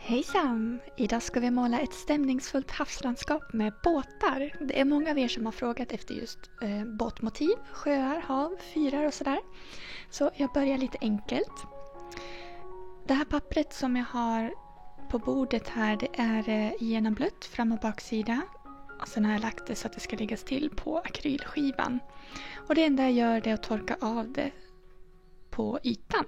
Hejsan! Idag ska vi måla ett stämningsfullt havslandskap med båtar. Det är många av er som har frågat efter just båtmotiv, sjöar, hav, fyrar och sådär. Så jag börjar lite enkelt. Det här pappret som jag har på bordet här, det är genomblött fram- och baksida. Och sen har jag lagt det så att det ska läggas till på akrylskivan. Och det enda jag gör är att torka av det på ytan.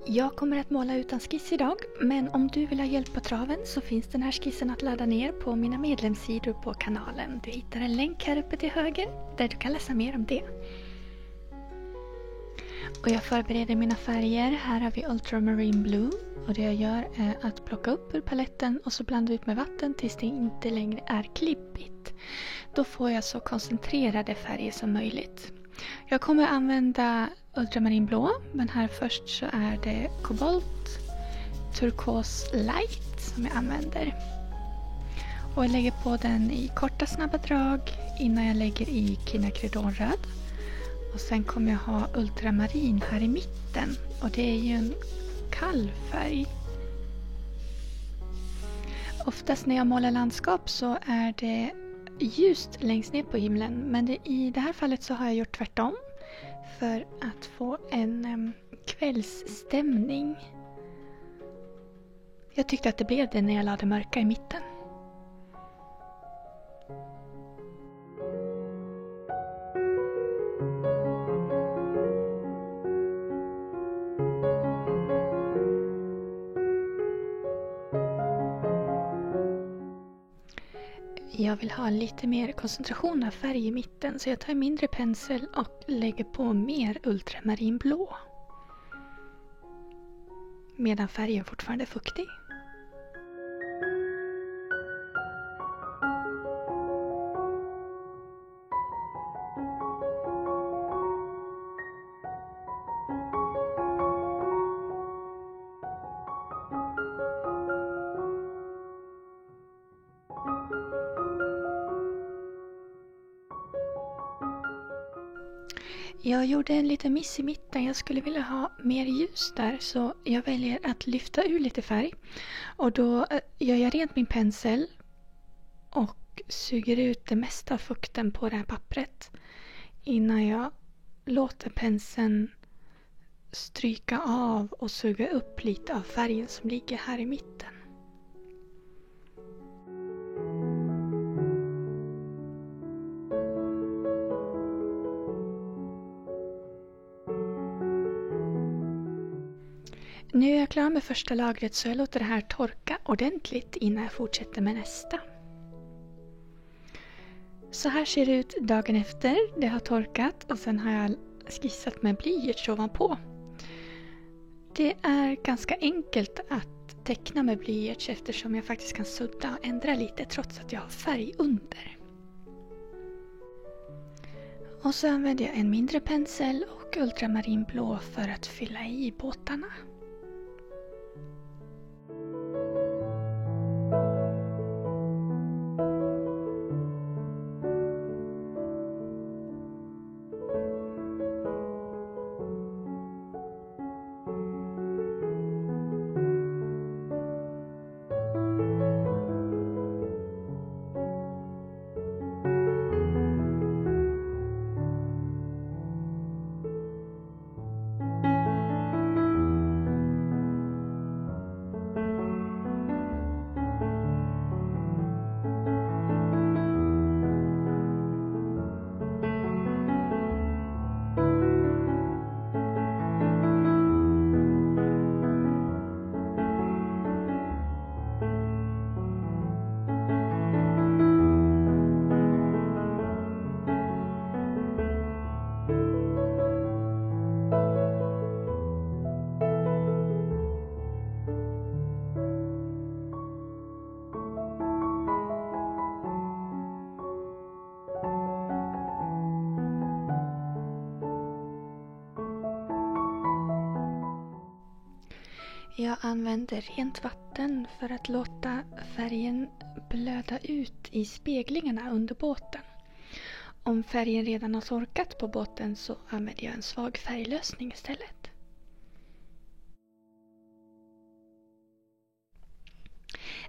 Jag kommer att måla utan skiss idag, men om du vill ha hjälp på traven så finns den här skissen att ladda ner på mina medlemssidor på kanalen. Du hittar en länk här uppe till höger där du kan läsa mer om det. Och jag förbereder mina färger. Här har vi Ultramarine Blue och det jag gör är att plocka upp ur paletten och så blanda ut med vatten tills det inte längre är klibbigt. Då får jag så koncentrerade färger som möjligt. Jag kommer använda ultramarinblå, men här först så är det kobolt, turkos light som jag använder. Och jag lägger på den i korta snabba drag innan jag lägger i quinacridonröd. Och sen kommer jag ha ultramarin här i mitten och det är ju en kall färg. Oftast när jag målar landskap så är det ljust längst ner på himlen, men i det här fallet så har jag gjort tvärtom för att få en kvällsstämning. Jag tyckte att det blev det när jag lade mörka i mitten. Jag vill ha lite mer koncentration av färg i mitten så jag tar en mindre pensel och lägger på mer ultramarinblå. Medan färgen fortfarande är fuktig. Jag gjorde en liten miss i mitten. Jag skulle vilja ha mer ljus där så jag väljer att lyfta ur lite färg. Och då gör jag rent min pensel och suger ut det mesta av fukten på det här pappret. Innan jag låter penseln stryka av och suga upp lite av färgen som ligger här i mitten. Nu är jag klar med första lagret så jag låter det här torka ordentligt innan jag fortsätter med nästa. Så här ser det ut dagen efter. Det har torkat och sen har jag skissat med blyerts ovanpå. Det är ganska enkelt att teckna med blyerts eftersom jag faktiskt kan sudda och ändra lite trots att jag har färg under. Och så använder jag en mindre pensel och ultramarinblå för att fylla i båtarna. Jag använder rent vatten för att låta färgen blöda ut i speglingarna under båten. Om färgen redan har torkat på båten så använder jag en svag färglösning istället.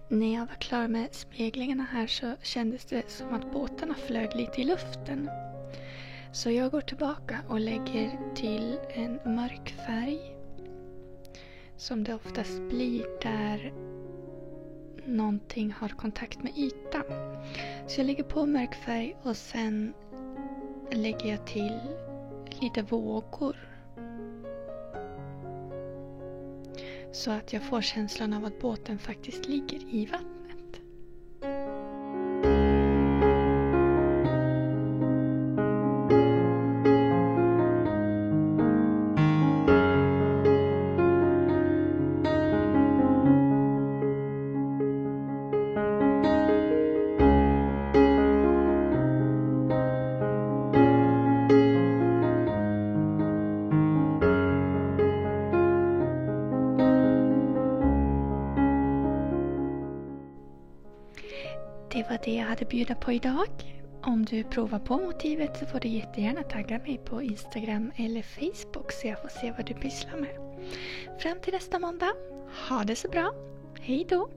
När jag var klar med speglingarna här så kändes det som att båtarna flög lite i luften. Så jag går tillbaka och lägger till en mörk färg. Som det oftast blir där någonting har kontakt med ytan. Så jag lägger på mörk färg och sen lägger jag till lite vågor. Så att jag får känslan av att båten faktiskt ligger i vattnet. Det var det jag hade bjuda på idag. Om du provar på motivet så får du jättegärna tagga mig på Instagram eller Facebook så jag får se vad du pysslar med. Fram till nästa måndag. Ha det så bra. Hej då!